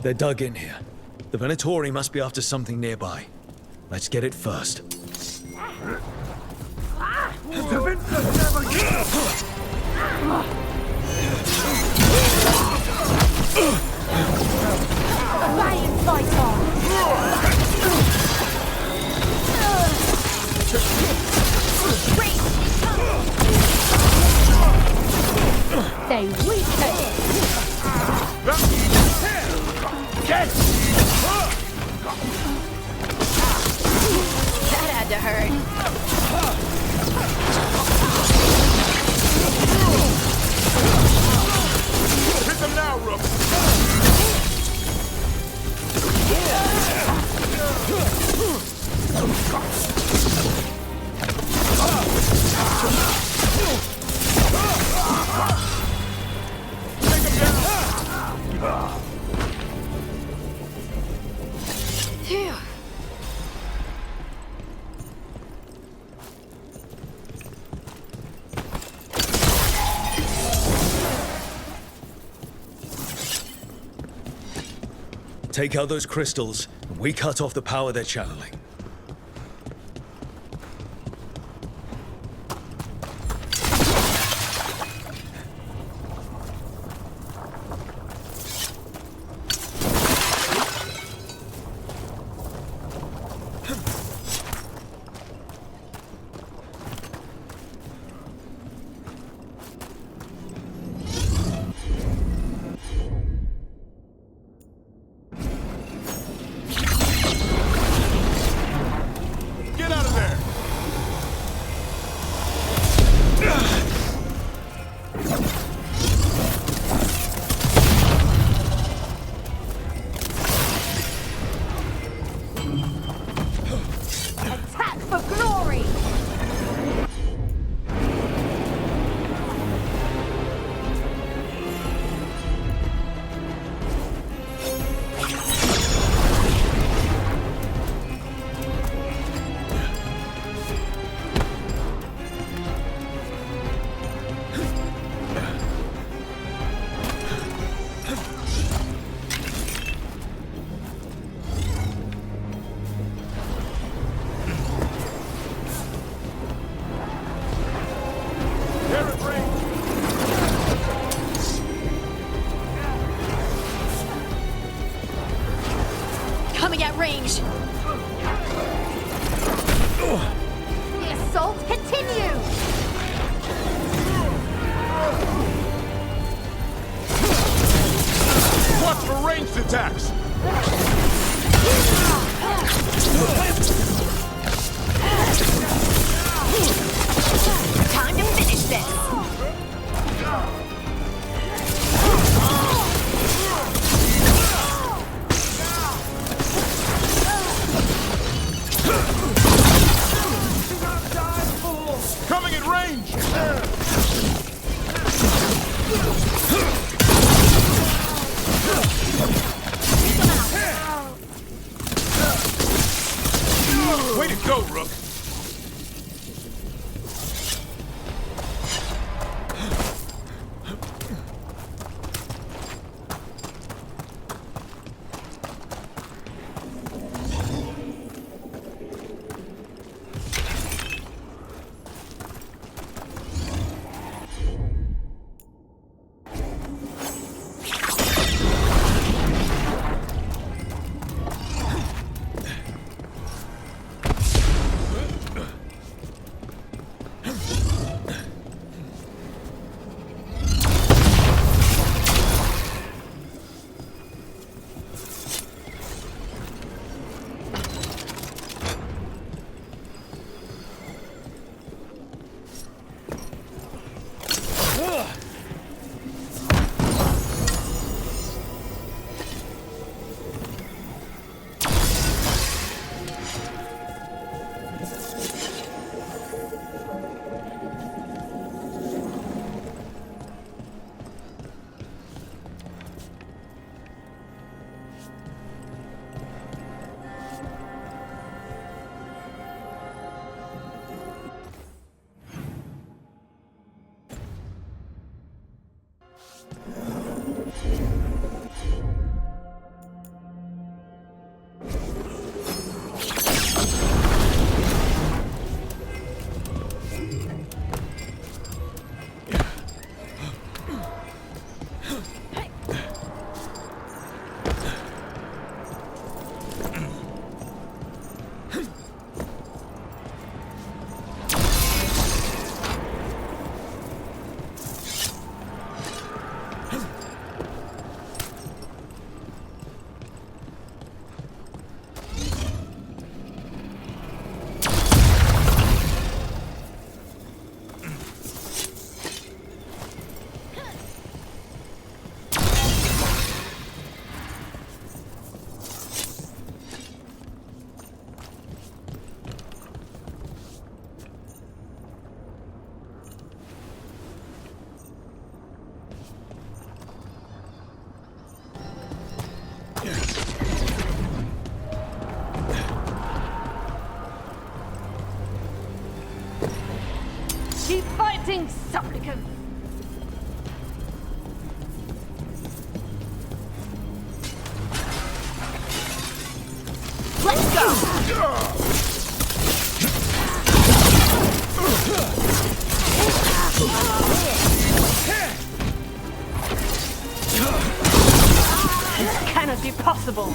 They're dug in here. The Venatori must be after something nearby. Let's get it first. Valiant fighter! They weaken! Get! That had to hurt. Hit them now, Rook! Take them down! Phew. Take out those crystals, and we cut off the power they're channeling. Get out of there! Attack for glory! They're at range! Coming at range! The assault continues! Watch for ranged attacks! Time to finish this! Coming at range! Way to go, Rook! would be possible.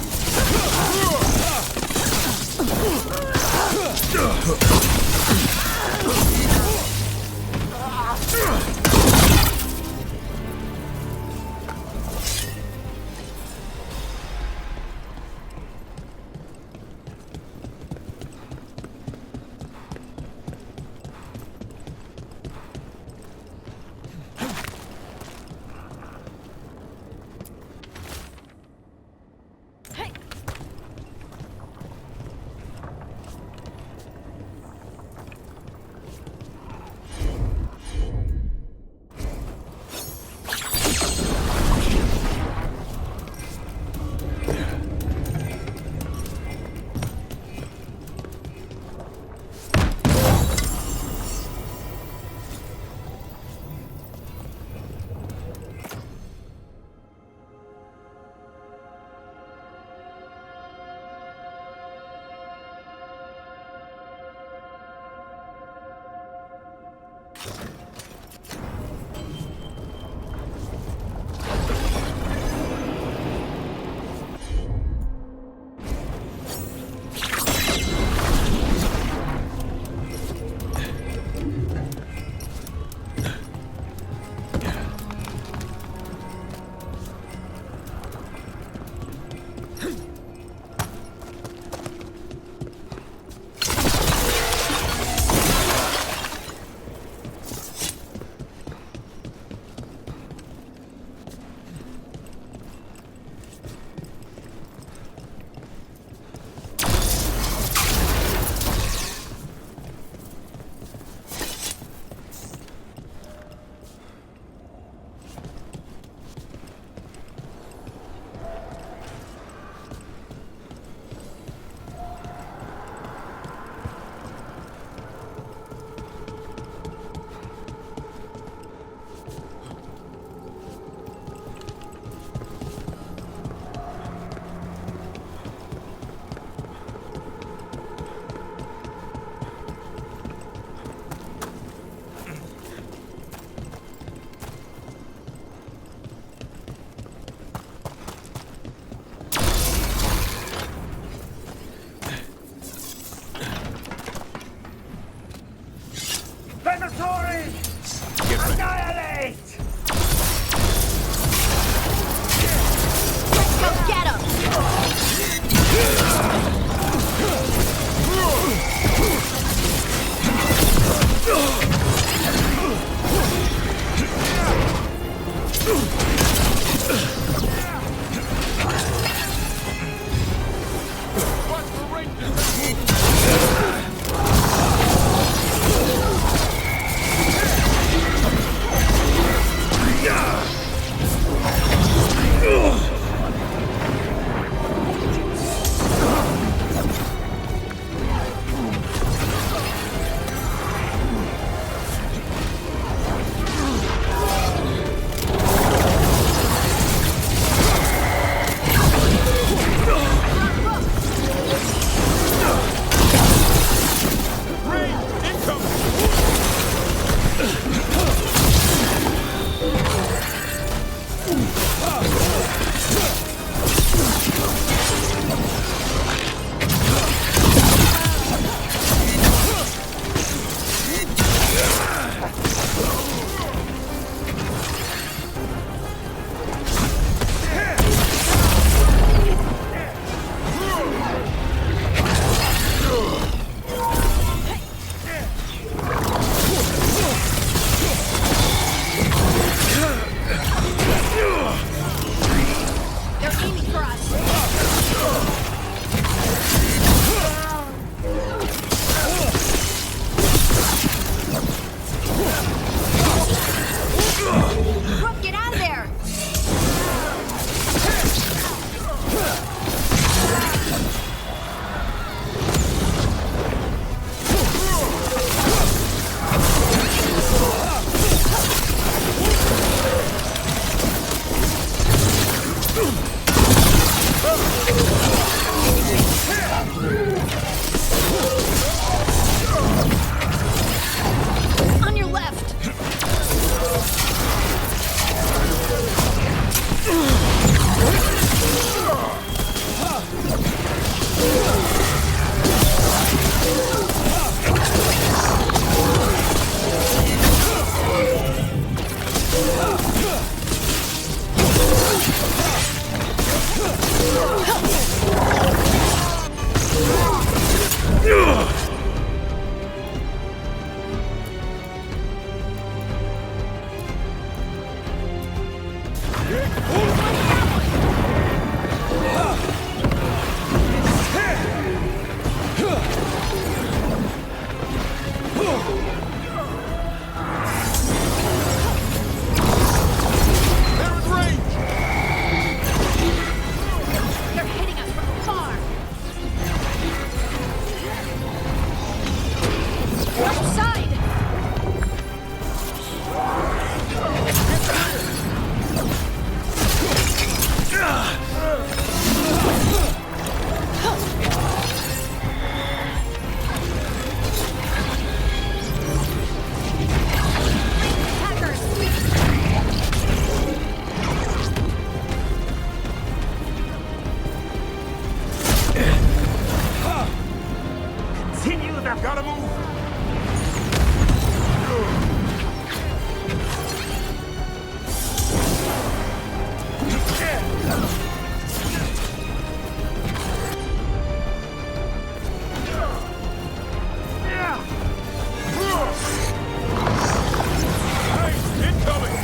Hey, incoming!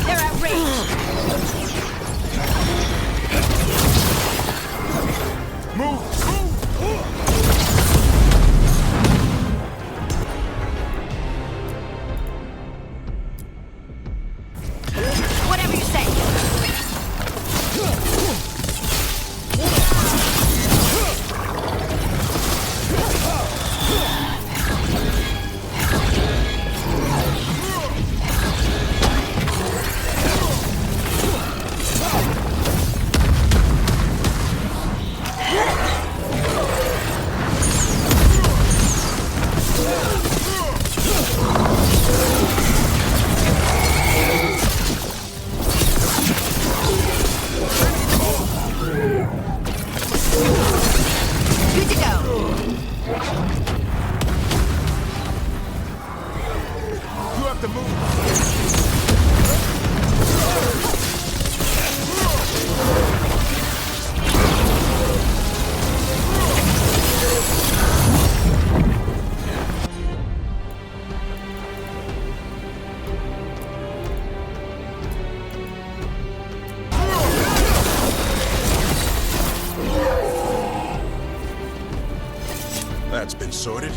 They're at range. Move! Whatever you say. Good to go. You have to move! That's been sorted.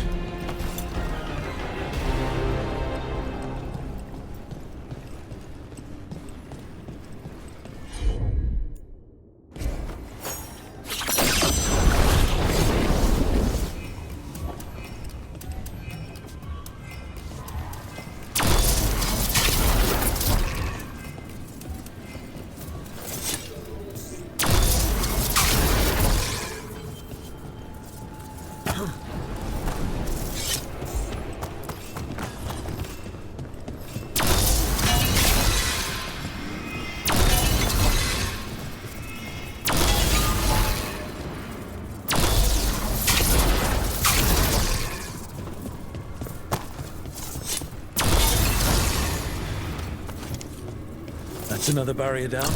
That's another barrier down.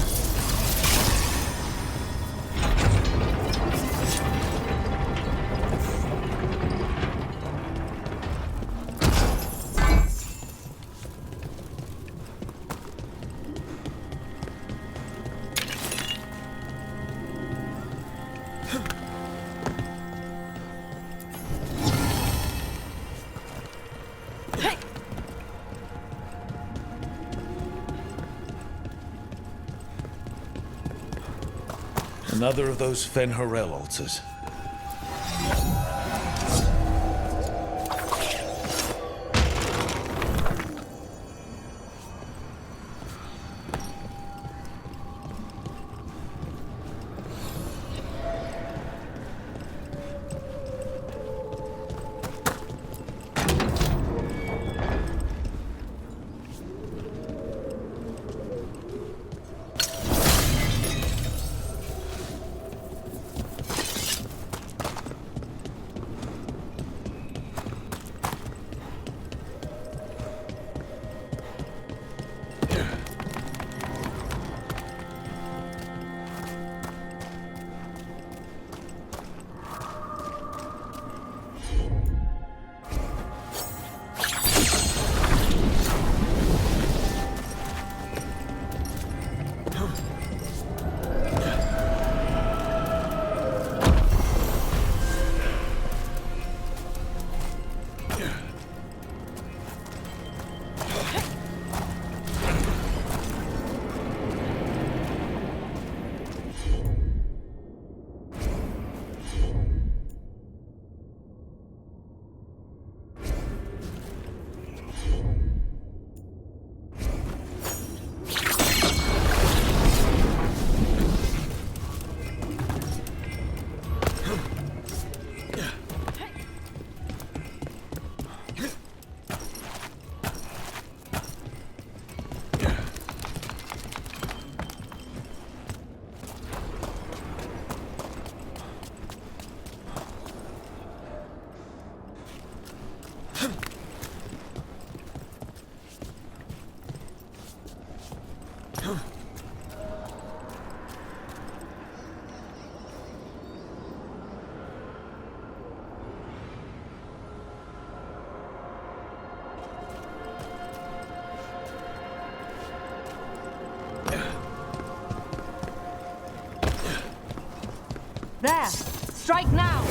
Another of those Fen'Harel altars. There! Strike now!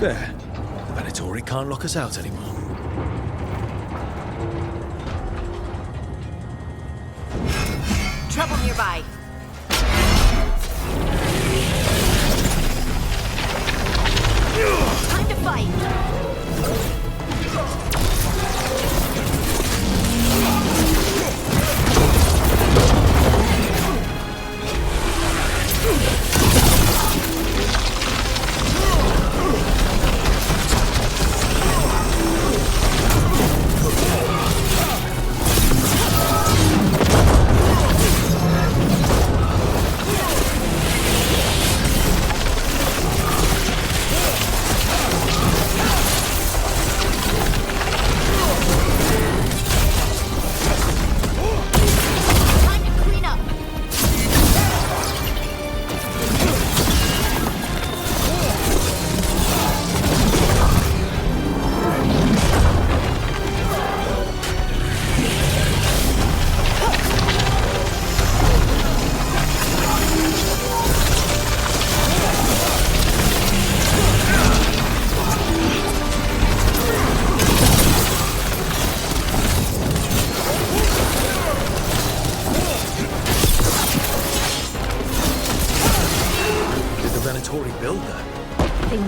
There. The Venatori can't lock us out anymore. Trouble nearby. Time to fight.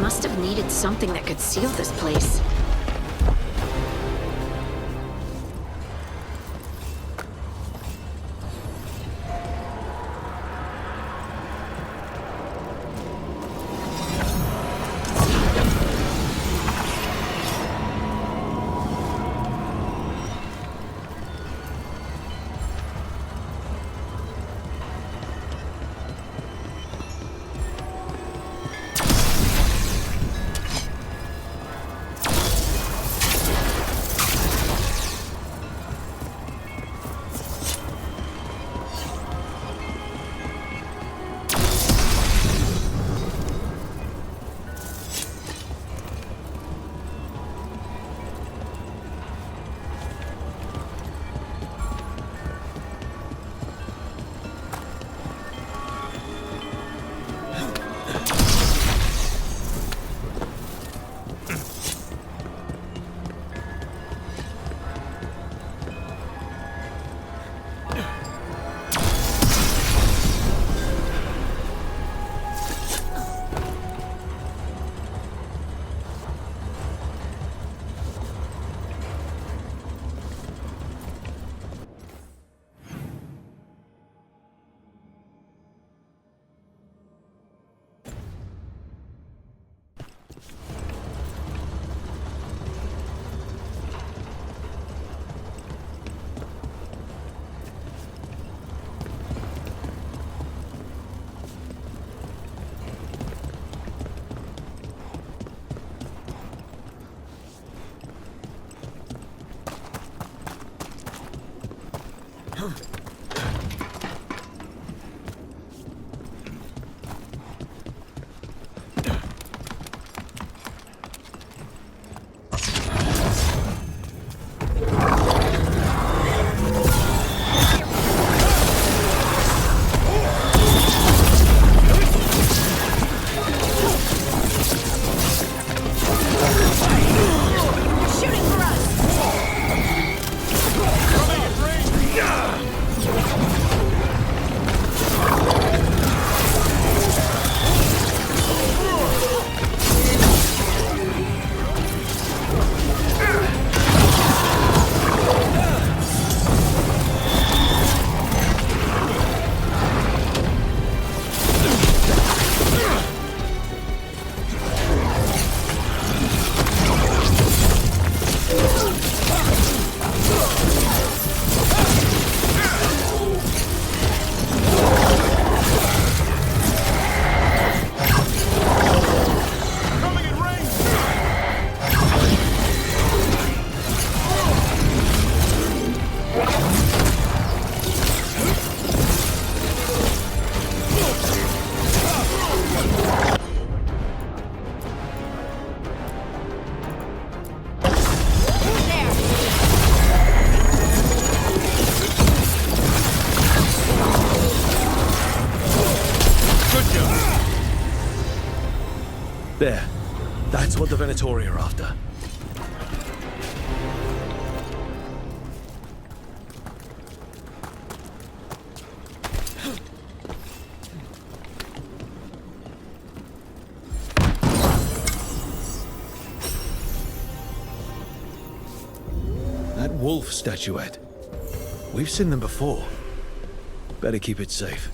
must have needed something that could seal this place. There. That's what the Venatori are after. That wolf statuette. We've seen them before. Better keep it safe.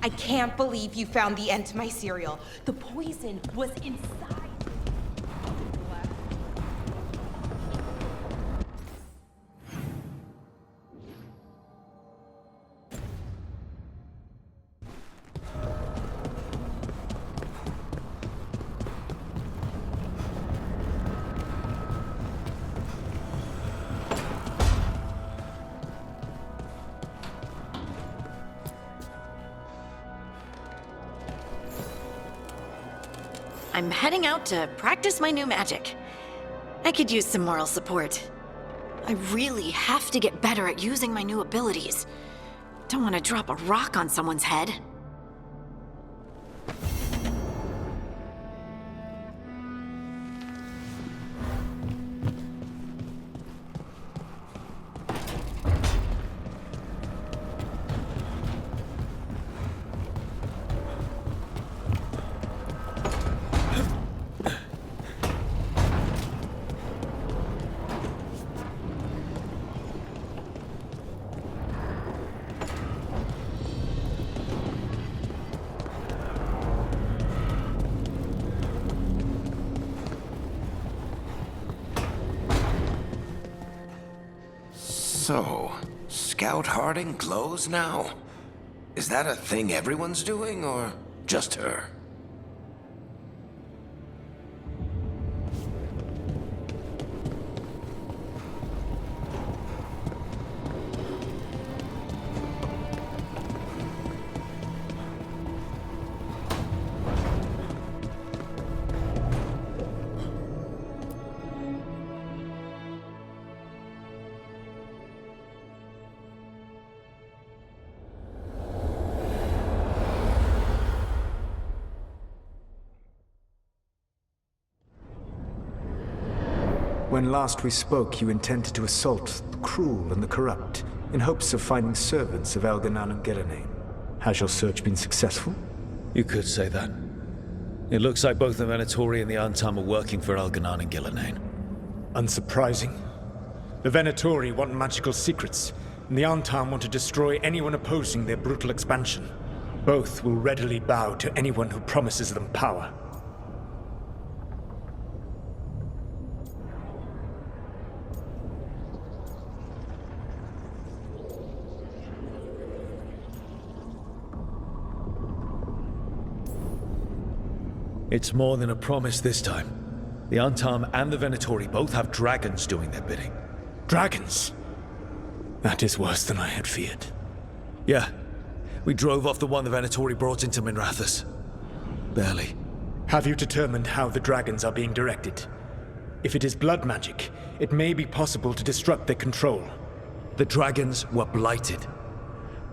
I can't believe you found the end to my cereal. The poison was inside. I'm heading out to practice my new magic. I could use some moral support. I really have to get better at using my new abilities. Don't want to drop a rock on someone's head. So, Scout Harding glows now? Is that a thing everyone's doing, or just her? When last we spoke, you intended to assault the cruel and the corrupt, in hopes of finding servants of Elganan and Gerenane. Has your search been successful? You could say that. It looks like both the Venatori and the Antam are working for Elganon and Gillenane. Unsurprising. The Venatori want magical secrets, and the Antam want to destroy anyone opposing their brutal expansion. Both will readily bow to anyone who promises them power. It's more than a promise this time. The Antam and the Venatori both have dragons doing their bidding. Dragons? That is worse than I had feared. Yeah. We drove off the one the Venatori brought into Minrathous. Barely. Have you determined how the dragons are being directed? If it is blood magic, it may be possible to disrupt their control. The dragons were blighted.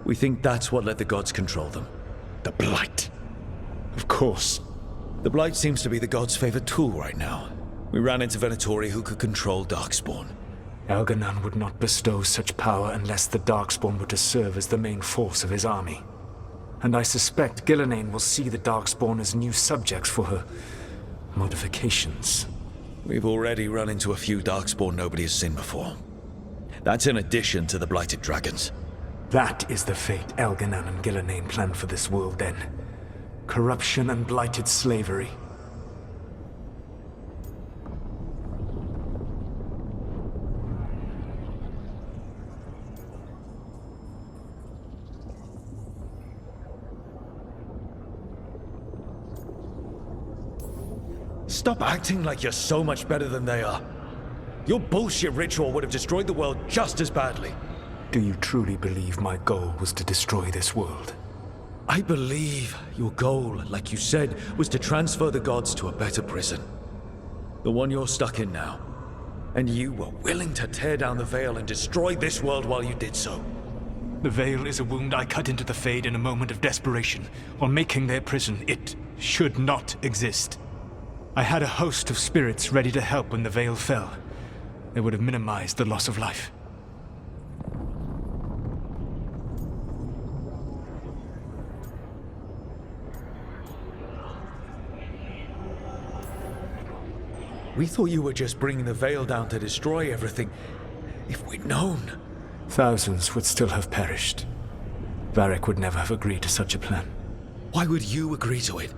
We think that's what let the gods control them. The Blight. Of course. The Blight seems to be the gods' favorite tool right now. We ran into Venatori who could control Darkspawn. Elganon would not bestow such power unless the Darkspawn were to serve as the main force of his army. And I suspect Gillenane will see the Darkspawn as new subjects for her modifications. We've already run into a few Darkspawn nobody has seen before. That's in addition to the blighted dragons. That is the fate Elganon and Gillenane planned for this world then. Corruption and blighted slavery. Stop acting like you're so much better than they are. Your bullshit ritual would have destroyed the world just as badly. Do you truly believe my goal was to destroy this world? I believe your goal, like you said, was to transfer the gods to a better prison. The one you're stuck in now. And you were willing to tear down the Veil and destroy this world while you did so. The Veil is a wound I cut into the Fade in a moment of desperation, while making their prison. It should not exist. I had a host of spirits ready to help when the Veil fell. They would have minimized the loss of life. We thought you were just bringing the Veil down to destroy everything. If we'd known... Thousands would still have perished. Varric would never have agreed to such a plan. Why would you agree to it?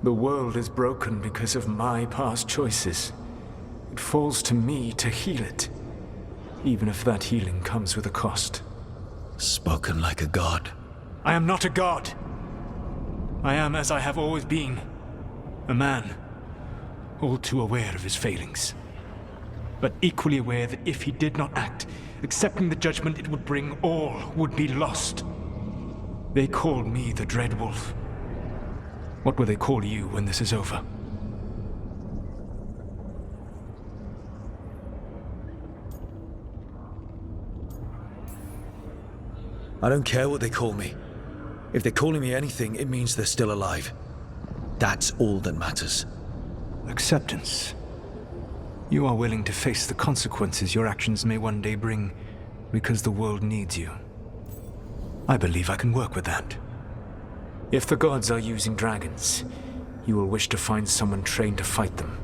The world is broken because of my past choices. It falls to me to heal it, even if that healing comes with a cost. Spoken like a god. I am not a god. I am as I have always been. A man. All too aware of his failings. But equally aware that if he did not act, accepting the judgment it would bring, all would be lost. They called me the Dread Wolf. What will they call you when this is over? I don't care what they call me. If they're calling me anything, it means they're still alive. That's all that matters. Acceptance. You are willing to face the consequences your actions may one day bring, because the world needs you. I believe I can work with that. If the gods are using dragons, you will wish to find someone trained to fight them.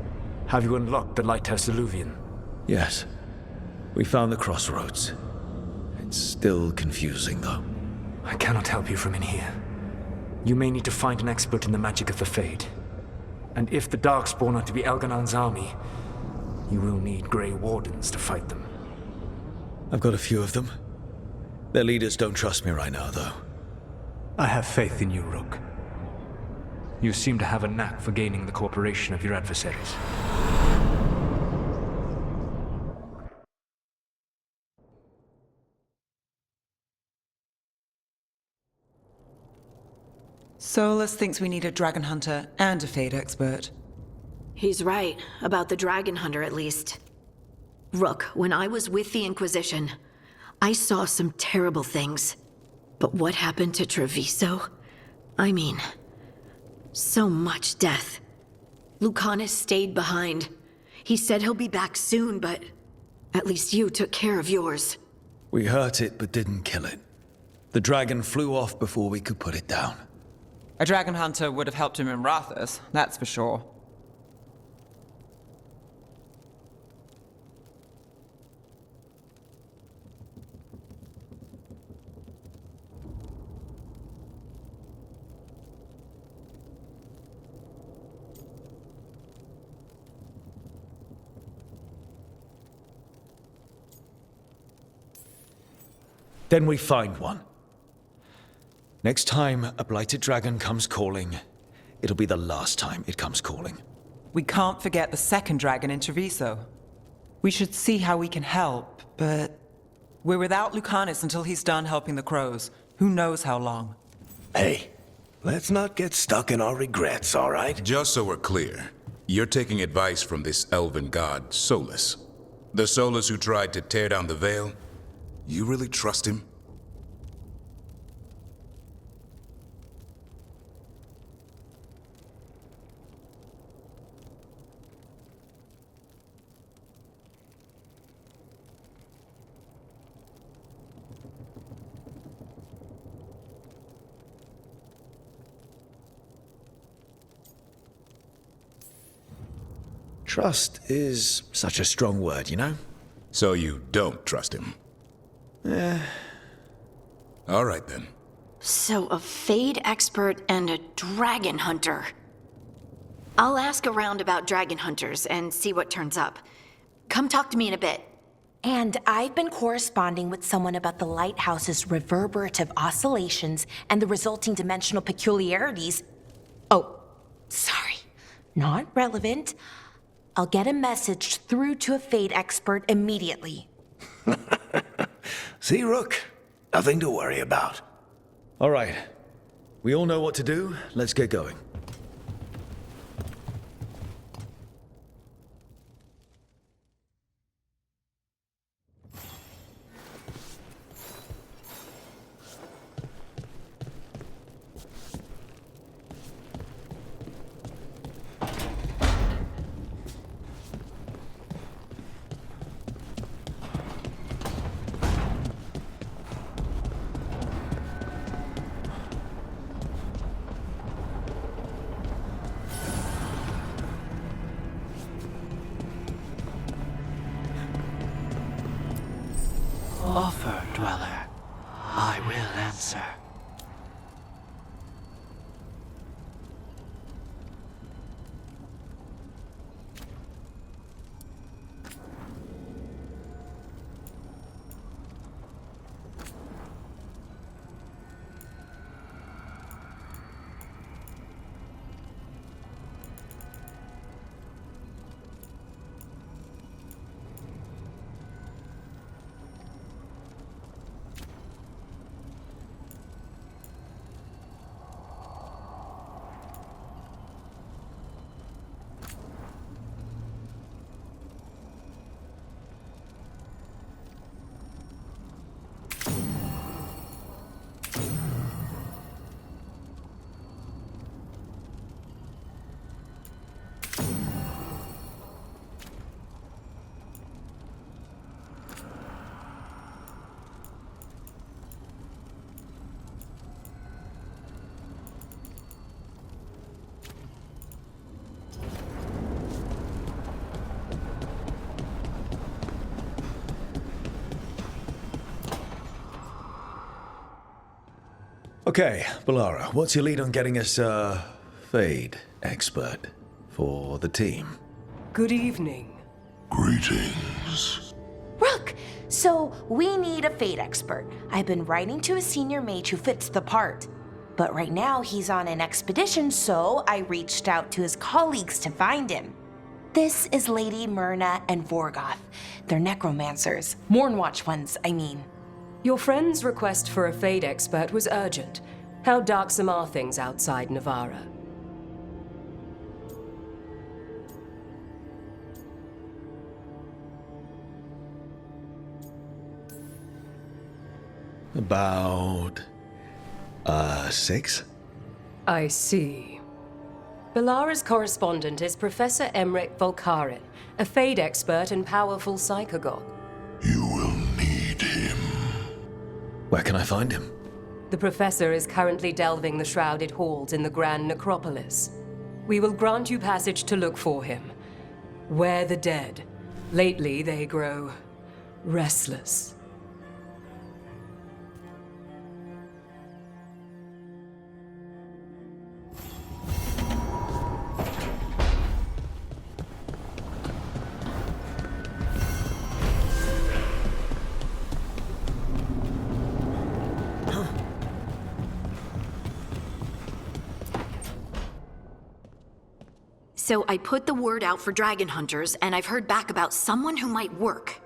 Have you unlocked the Lighthouse Illuvian? Yes. We found the crossroads. It's still confusing, though. I cannot help you from in here. You may need to find an expert in the magic of the Fade. And if the Darkspawn are to be Elganon's army, you will need Grey Wardens to fight them. I've got a few of them. Their leaders don't trust me right now, though. I have faith in you, Rook. You seem to have a knack for gaining the cooperation of your adversaries. Solus thinks we need a dragon hunter and a Fade expert. He's right, about the dragon hunter at least. Rook, when I was with the Inquisition, I saw some terrible things. But what happened to Treviso? I mean, so much death. Lucanis stayed behind. He said he'll be back soon, but at least you took care of yours. We hurt it, but didn't kill it. The dragon flew off before we could put it down. A dragon hunter would have helped him in Rathas, that's for sure. Then we find one. Next time a blighted dragon comes calling, it'll be the last time it comes calling. We can't forget the second dragon in Treviso. We should see how we can help, but we're without Lucanis until he's done helping the crows. Who knows how long? Hey, let's not get stuck in our regrets, all right? Just so we're clear, you're taking advice from this elven god, Solus. The Solus who tried to tear down the Veil? You really trust him? Trust is such a strong word, you know? So you don't trust him? All right, then. So a Fade expert and a dragon hunter. I'll ask around about dragon hunters and see what turns up. Come talk to me in a bit. And I've been corresponding with someone about the lighthouse's reverberative oscillations and the resulting dimensional peculiarities. Oh, sorry. Not relevant. I'll get a message through to a Fade expert immediately. See, Rook? Nothing to worry about. All right. We all know what to do. Let's get going. Offer, Dweller. I will answer. Okay, Balara, what's your lead on getting us a Fade expert for the team? Good evening. Greetings. Rook! So, we need a Fade expert. I've been writing to a senior mage who fits the part. But right now, he's on an expedition, so I reached out to his colleagues to find him. This is Lady Myrna and Vorgoth. They're necromancers. Mournwatch ones, I mean. Your friend's request for a Fade expert was urgent. How darksome are things outside Navarra? About... 6? I see. Balara's correspondent is Professor Emmrich Volkarin, a Fade expert and powerful psychagogue. You will need him. Where can I find him? The Professor is currently delving the shrouded halls in the Grand Necropolis. We will grant you passage to look for him. Where the dead. Lately, they grow restless. So I put the word out for dragon hunters, and I've heard back about someone who might work.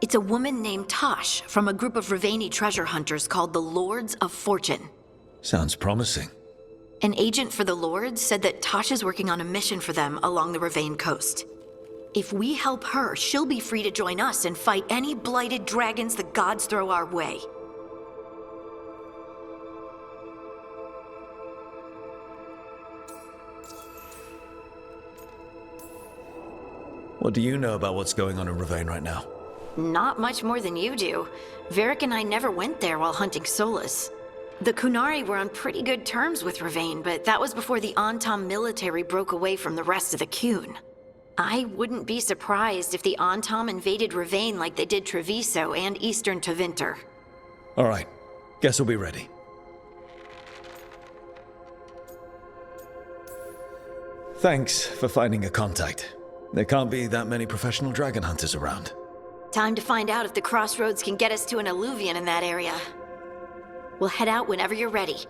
It's a woman named Taash from a group of Ravaini treasure hunters called the Lords of Fortune. Sounds promising. An agent for the Lords said that Taash is working on a mission for them along the Ravain coast. If we help her, she'll be free to join us and fight any blighted dragons the gods throw our way. What do you know about what's going on in Ravain right now? Not much more than you do. Varric and I never went there while hunting Solus. The Kunari were on pretty good terms with Ravain, but that was before the Antam military broke away from the rest of the Kun. I wouldn't be surprised if the Antam invaded Ravain like they did Treviso and Eastern Tevinter. All right. Guess we'll be ready. Thanks for finding a contact. There can't be that many professional dragon hunters around. Time to find out if the crossroads can get us to an alluvion in that area. We'll head out whenever you're ready.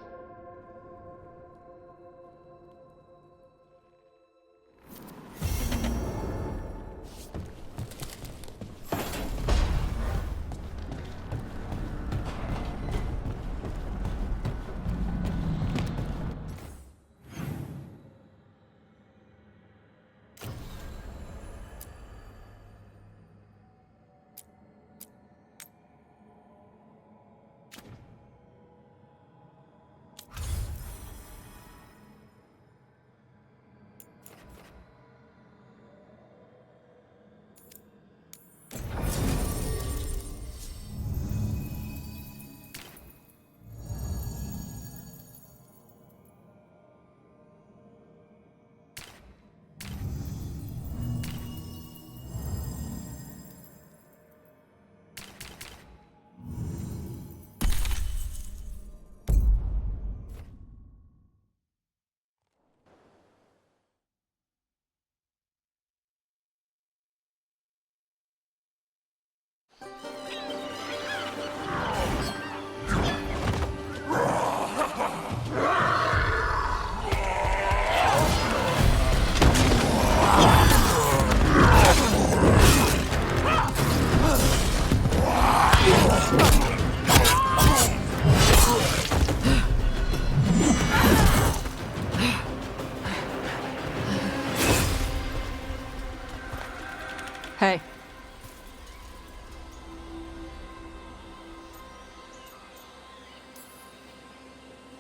Hey.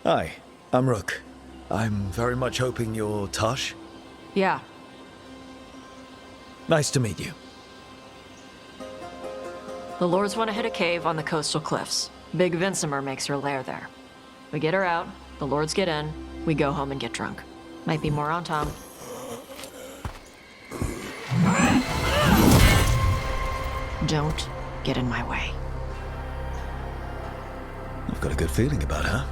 Hi, I'm Rook. I'm very much hoping you're Taash. Yeah. Nice to meet you. The Lords want to hit a cave on the coastal cliffs. Big Vinsimer makes her lair there. We get her out, the Lords get in, we go home and get drunk. Might be more on Tom. Don't get in my way. I've got a good feeling about her.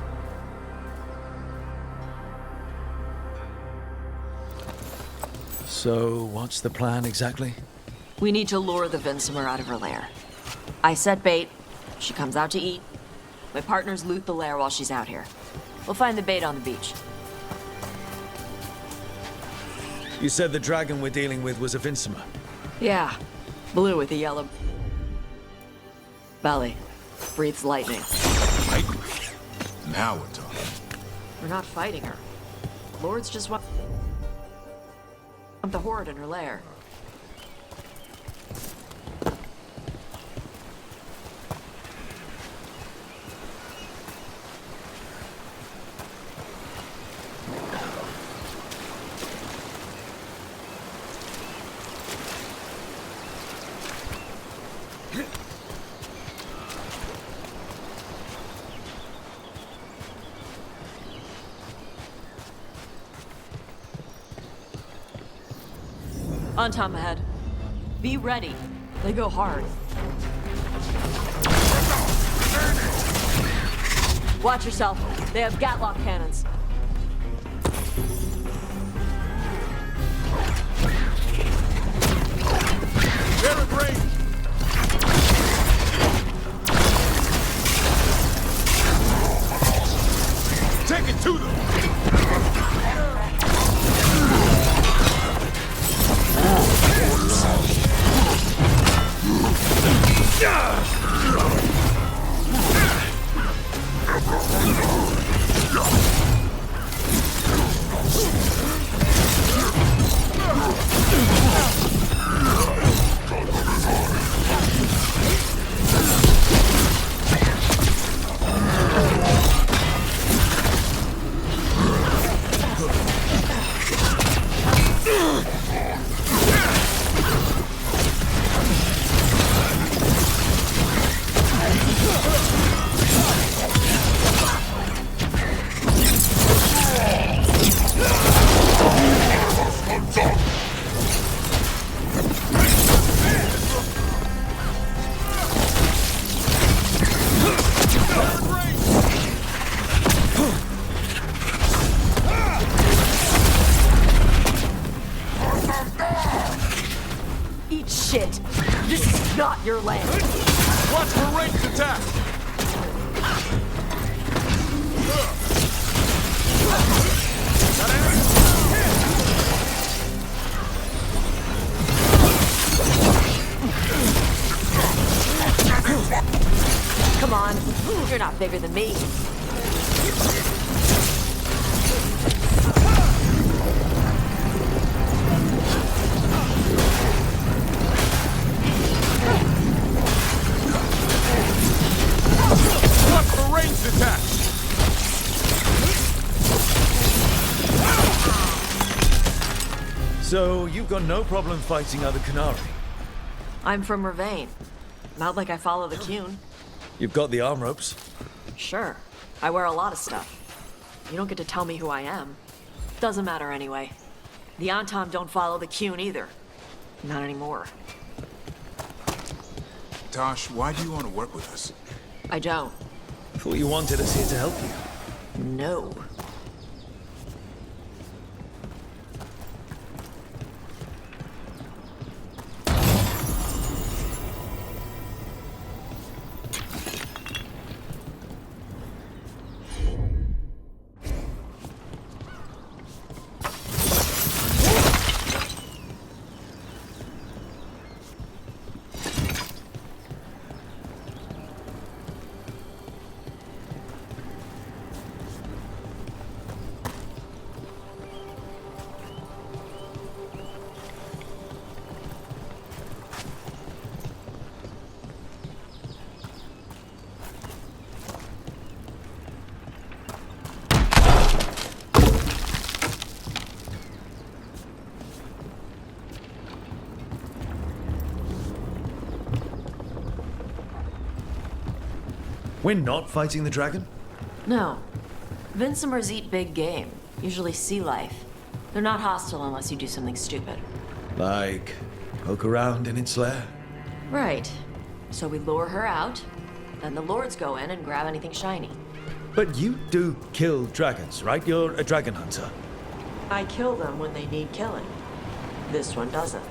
So, what's the plan exactly? We need to lure the Vinsimer out of her lair. I set bait, she comes out to eat. My partners loot the lair while she's out here. We'll find the bait on the beach. You said the dragon we're dealing with was a Vinsimer. Yeah, blue with a yellow belly. Breathes lightning. Lightning? Now we're talking. We're not fighting her. Lords just want the horde in her lair. Antam ahead. Be ready. They go hard. Watch yourself. They have Gatlock cannons. They're at range. Take it to them. Eat shit. This is not your land. Watch for ranged attack. Come on. You're not bigger than me. Watch for ranged attack. So, you've got no problem fighting other Qunari? I'm from Ravain. Not like I follow the Qun. You've got the arm ropes. Sure. I wear a lot of stuff. You don't get to tell me who I am. Doesn't matter anyway. The Antam don't follow the Qun either. Not anymore. Taash, why do you want to work with us? I don't. Thought you wanted us here to help you. No. We're not fighting the dragon? No. Vincimers eat big game, usually sea life. They're not hostile unless you do something stupid. Like, poke around in its lair? Right. So we lure her out, then the lords go in and grab anything shiny. But you do kill dragons, right? You're a dragon hunter. I kill them when they need killing. This one doesn't.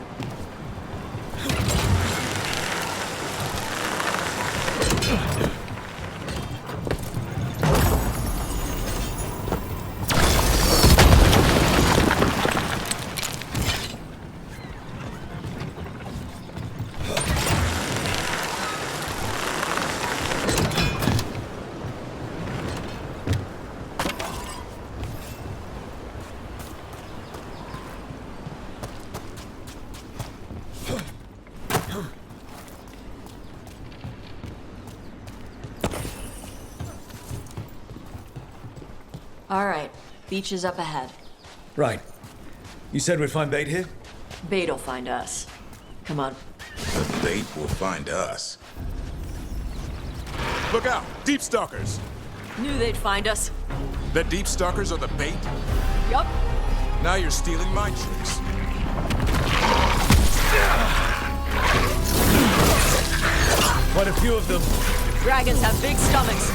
All right, beach is up ahead. Right. You said we'd find bait here? Bait'll find us. Come on. The bait will find us. Look out! Deep stalkers! Knew they'd find us. The deep stalkers are the bait? Yup. Now you're stealing my tricks. Quite a few of them. Dragons have big stomachs.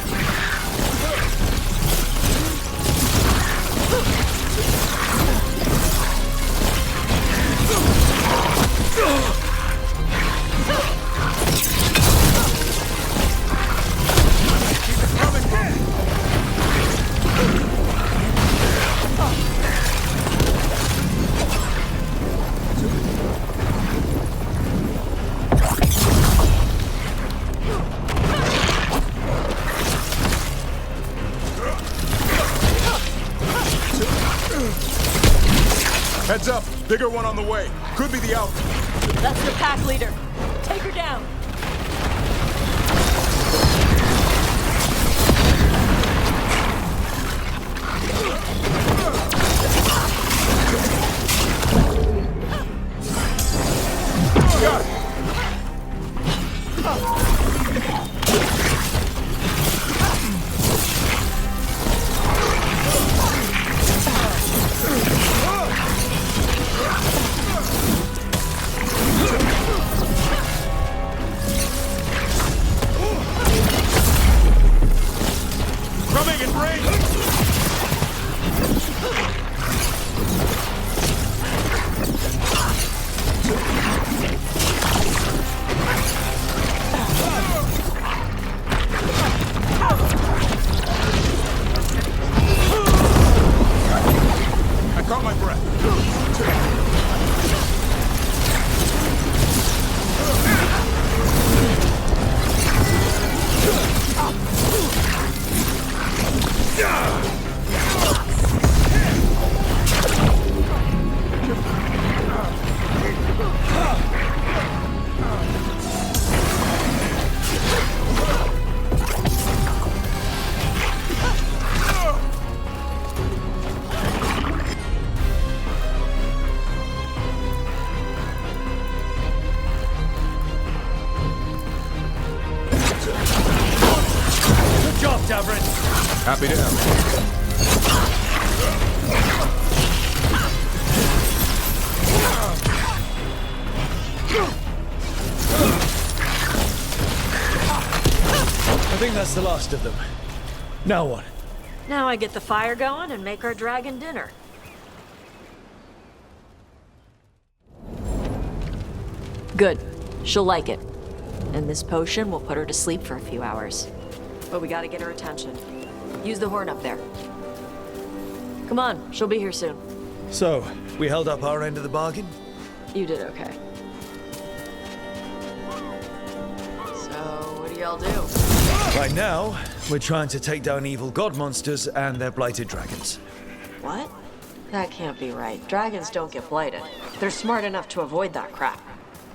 Heads up! Bigger one on the way. Could be the Alpha. That's the pack leader. Take her down. Got it! Coming in range! I caught my breath. Good job, Davrin. Happy to help. I think that's the last of them. Now what? Now I get the fire going and make our dragon dinner. Good. She'll like it. And this potion will put her to sleep for a few hours. But we gotta get her attention. Use the horn up there. Come on, she'll be here soon. So, we held up our end of the bargain? You did okay. So, what do y'all do? Right now, we're trying to take down evil god monsters and their blighted dragons. What? That can't be right. Dragons don't get blighted. They're smart enough to avoid that crap.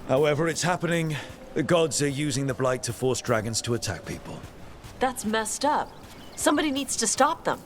However it's happening, the gods are using the blight to force dragons to attack people. That's messed up. Somebody needs to stop them.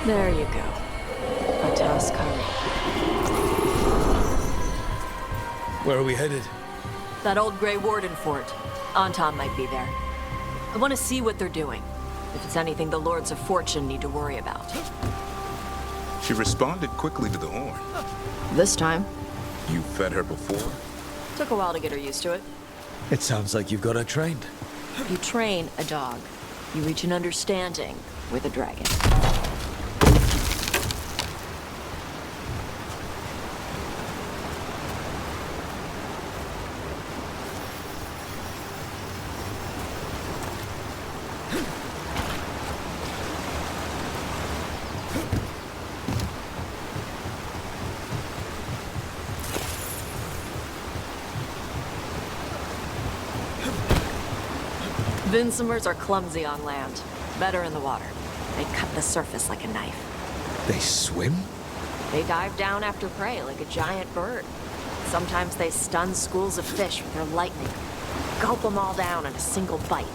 There you go. A task curry. Where are we headed? That old Grey Warden fort. Anton might be there. I want to see what they're doing. If it's anything the Lords of Fortune need to worry about. She responded quickly to the horn. This time. You fed her before? Took a while to get her used to it. It sounds like you've got her trained. You train a dog. You reach an understanding with a dragon. Vincimers are clumsy on land, better in the water. They cut the surface like a knife. They swim? They dive down after prey like a giant bird. Sometimes they stun schools of fish with their lightning. Gulp them all down in a single bite.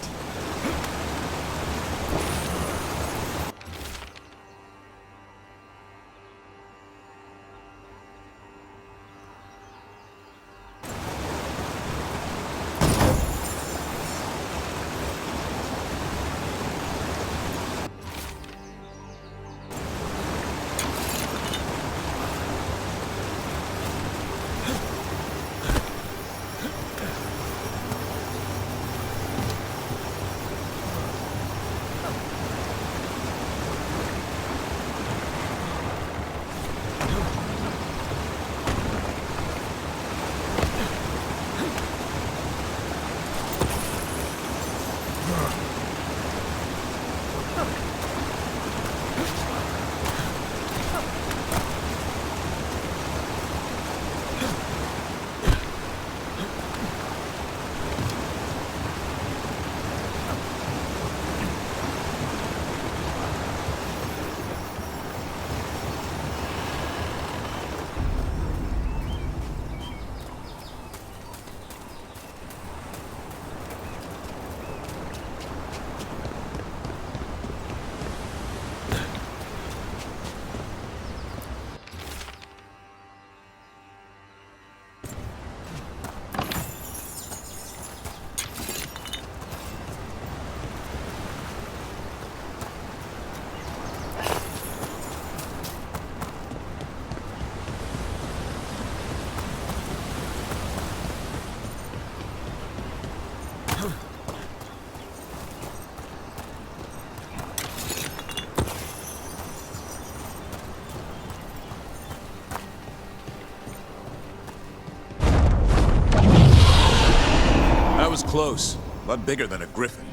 Was close. A lot bigger than a griffin.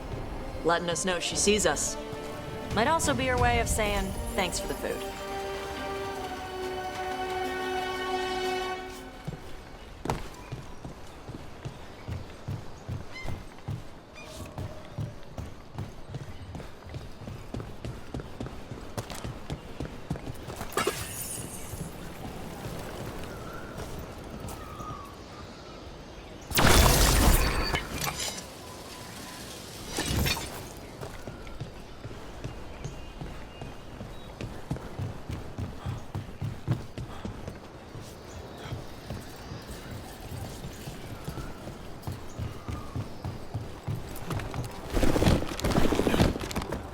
Letting us know she sees us. Might also be her way of saying thanks for the food.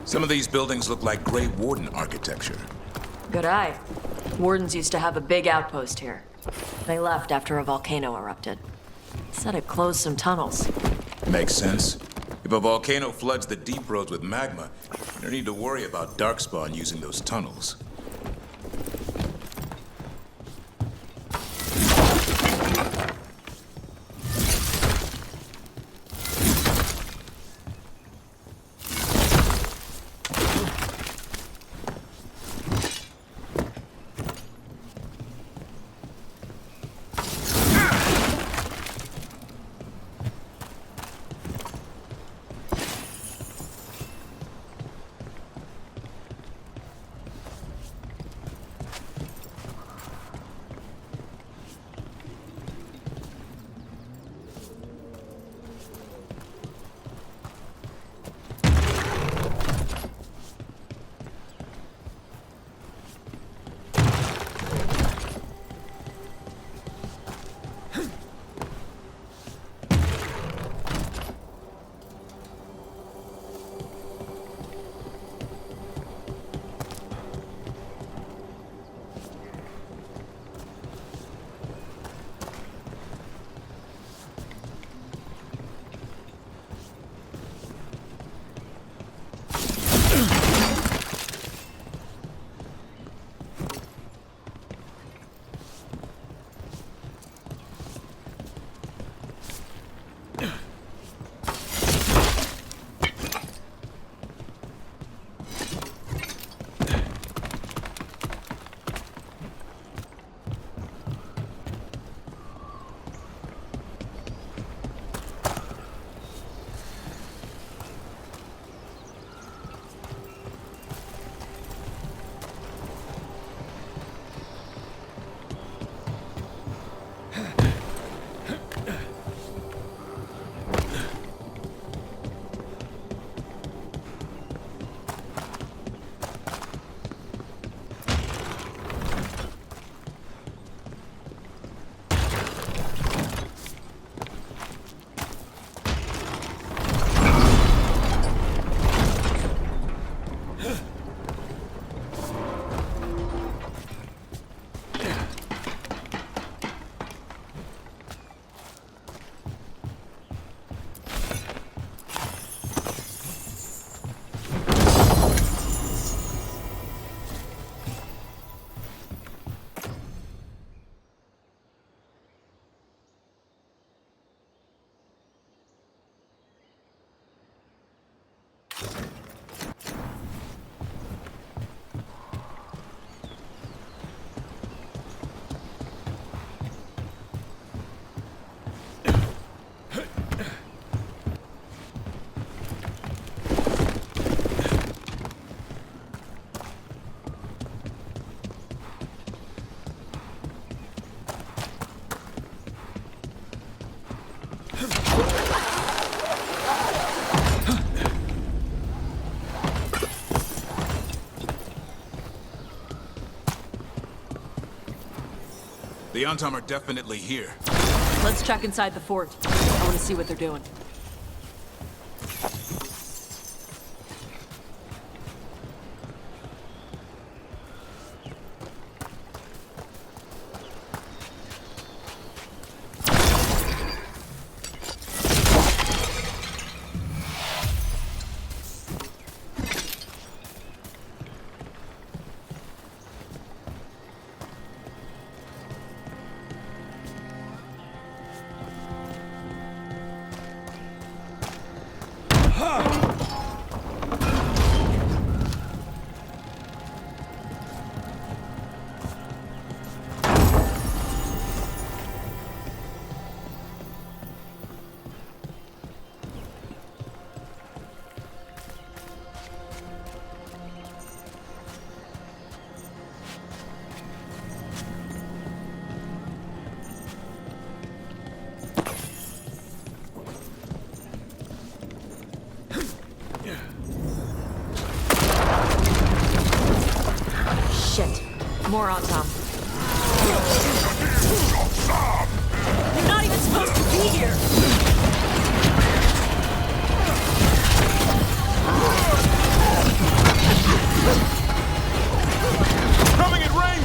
Some of these buildings look like Grey Warden architecture. Good eye. Wardens used to have a big outpost here. They left after a volcano erupted. Said it closed some tunnels. Makes sense. If a volcano floods the deep roads with magma, you don't need to worry about Darkspawn using those tunnels. The Antam are definitely here. Let's check inside the fort. I want to see what they're doing. More on Tom. You're not even supposed to be here! Coming in range!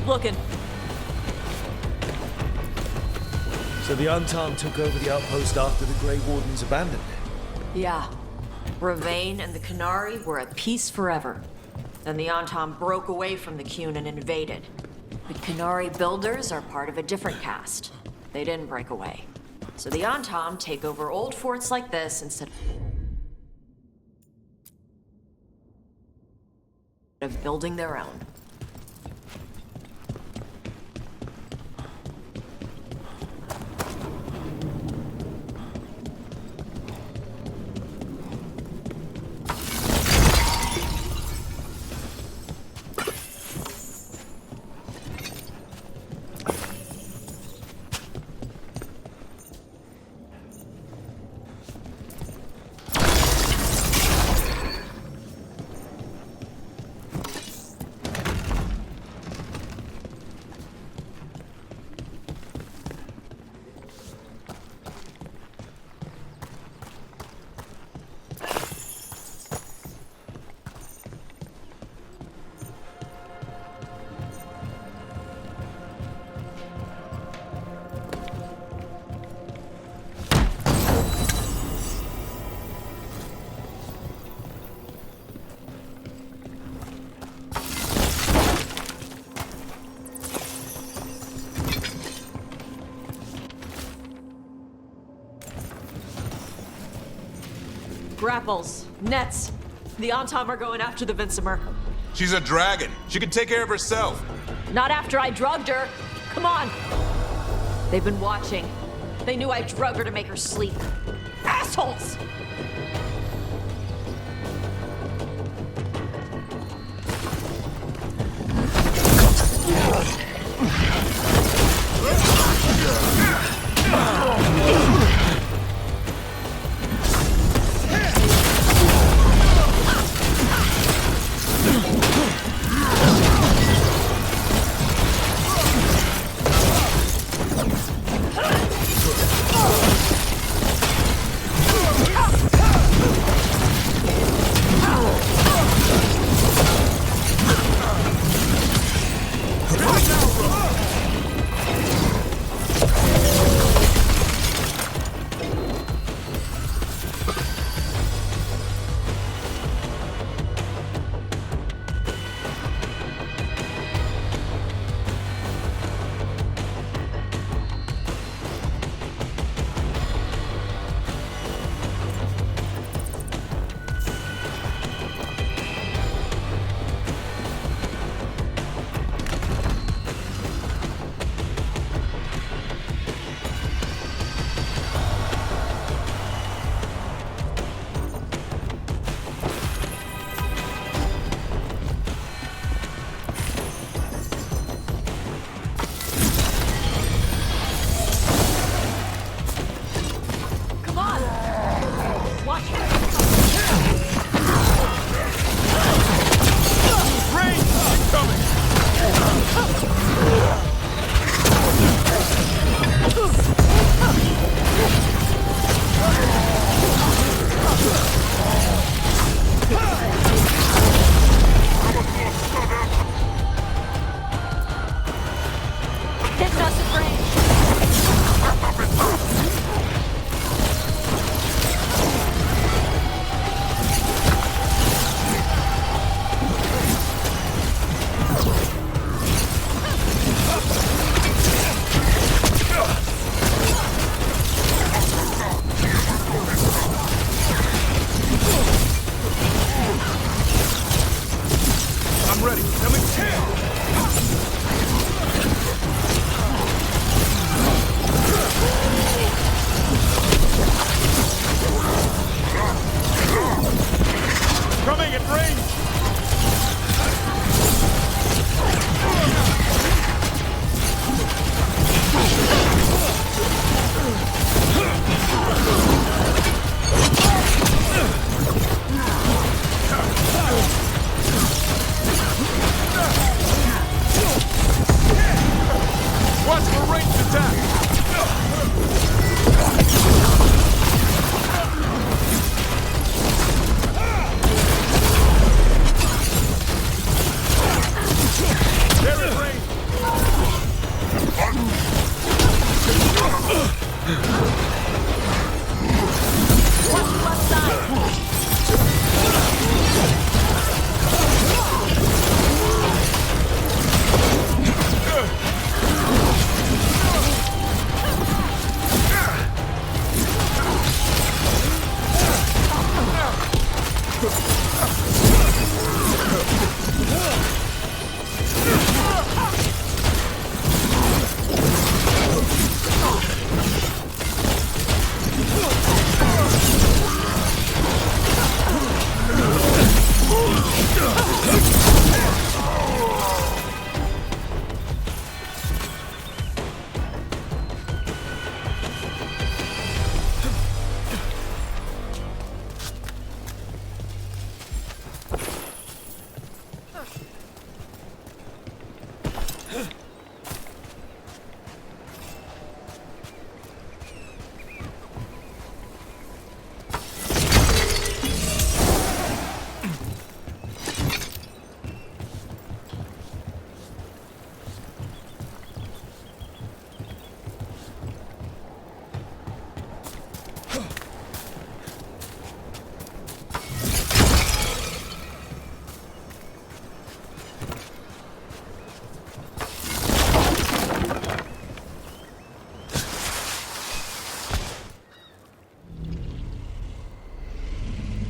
Looking. So the Antam took over the outpost after the Grey Wardens abandoned it? Yeah. Ravain and the Canary were at peace forever. Then the Antam broke away from the Qun and invaded. The Canary builders are part of a different caste. They didn't break away. So the Antam take over old forts like this instead of building their own. Grapples, nets. The Antam are going after the Vincimer. She's a dragon. She can take care of herself. Not after I drugged her. Come on. They've been watching. They knew I drugged her to make her sleep. Assholes!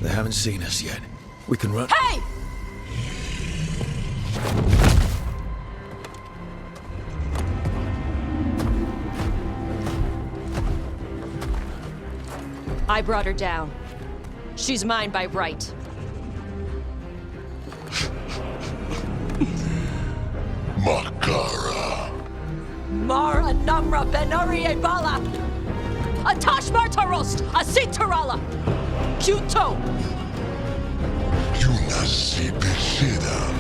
They haven't seen us yet. We can run. Hey! I brought her down. She's mine by right. Makara. Mara Namra Benarie Bala! Atash Martarost! Asitarala! Kuto! Yunasibisidam.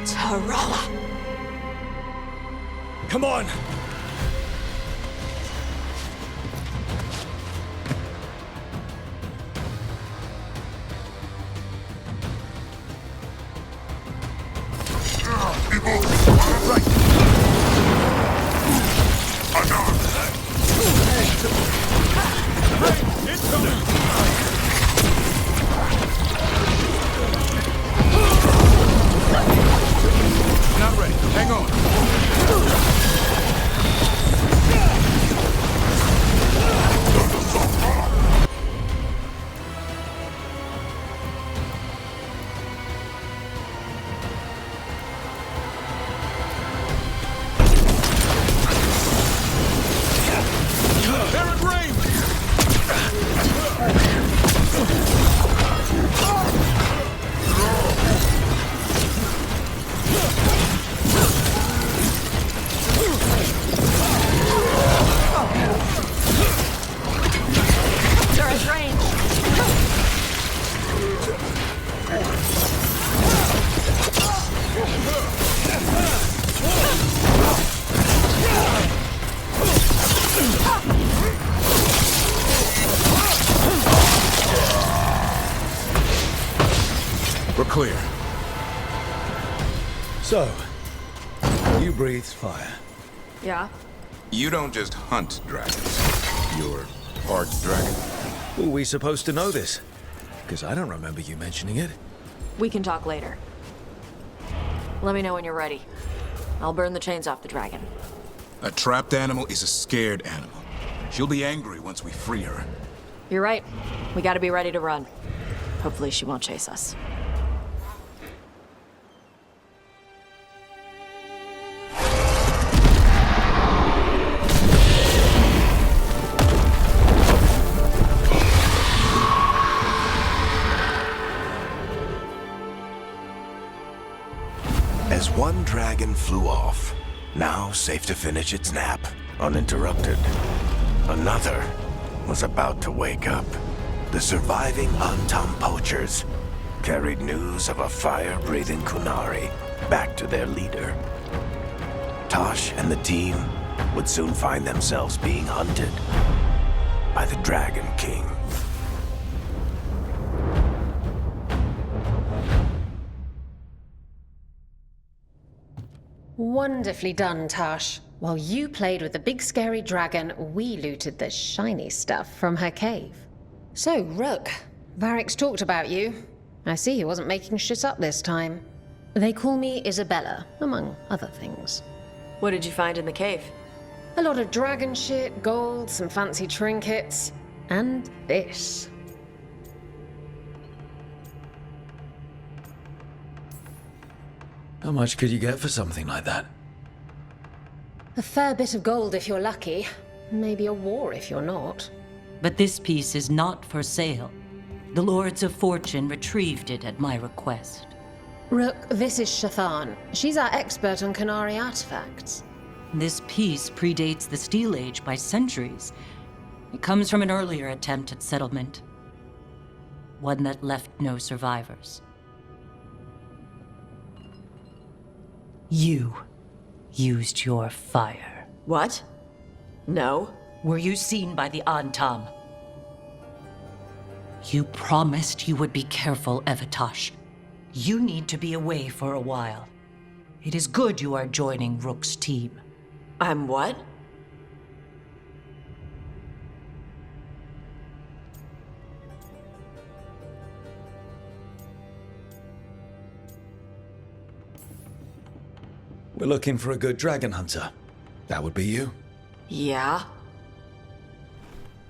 Tarala! Come on! Not ready. Hang on. They're in range! They're at range! We're clear. So, you breathed fire. Yeah? You don't just hunt dragons. You're part dragon. Were we supposed to know this? Because I don't remember you mentioning it. We can talk later. Let me know when you're ready. I'll burn the chains off the dragon. A trapped animal is a scared animal. She'll be angry once we free her. You're right. We gotta be ready to run. Hopefully she won't chase us. As one dragon flew off, now safe to finish its nap, uninterrupted, another was about to wake up. The surviving Antam poachers carried news of a fire-breathing Kunari back to their leader. Taash and the team would soon find themselves being hunted by the Dragon King. Wonderfully done, Taash. While you played with the big scary dragon, we looted the shiny stuff from her cave. So, Rook, Varric's talked about you. I see he wasn't making shit up this time. They call me Isabella, among other things. What did you find in the cave? A lot of dragon shit, gold, some fancy trinkets, and this. How much could you get for something like that? A fair bit of gold if you're lucky. Maybe a war if you're not. But this piece is not for sale. The Lords of Fortune retrieved it at my request. Rook, this is Shathan. She's our expert on Kunari artifacts. This piece predates the Steel Age by centuries. It comes from an earlier attempt at settlement. One that left no survivors. You used your fire. What? No. Were you seen by the Antam? You promised you would be careful, Evatash. You need to be away for a while. It is good you are joining Rook's team. I'm what? We're looking for a good dragon hunter. That would be you. Yeah?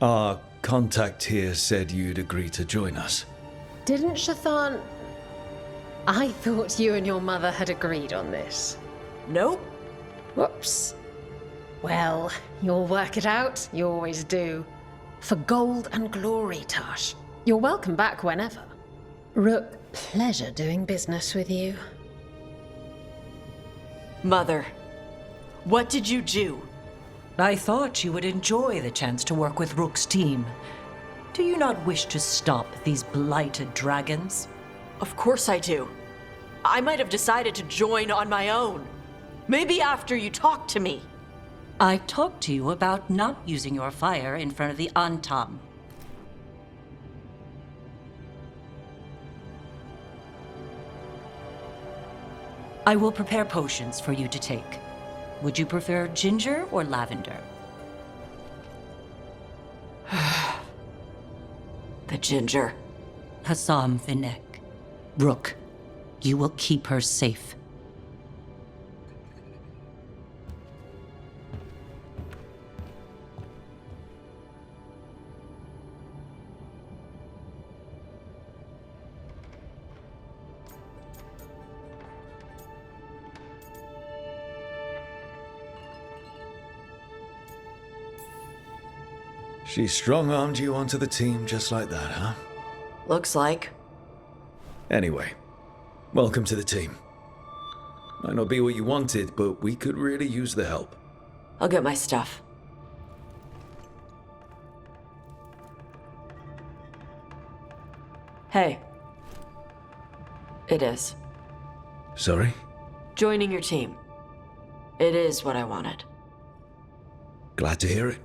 Our contact here said you'd agree to join us. Didn't Shathan... I thought you and your mother had agreed on this. Nope. Whoops. Well, you'll work it out. You always do. For gold and glory, Taash. You're welcome back whenever. Rook, pleasure doing business with you. Mother, what did you do? I thought you would enjoy the chance to work with Rook's team. Do you not wish to stop these blighted dragons? Of course I do. I might have decided to join on my own. Maybe after you talked to me. I talked to you about not using your fire in front of the Antam. I will prepare potions for you to take. Would you prefer ginger or lavender? The ginger. Hassam Vinek. Rook, you will keep her safe. She strong-armed you onto the team just like that, huh? Looks like. Anyway, welcome to the team. Might not be what you wanted, but we could really use the help. I'll get my stuff. Hey. It is. Sorry? Joining your team. It is what I wanted. Glad to hear it.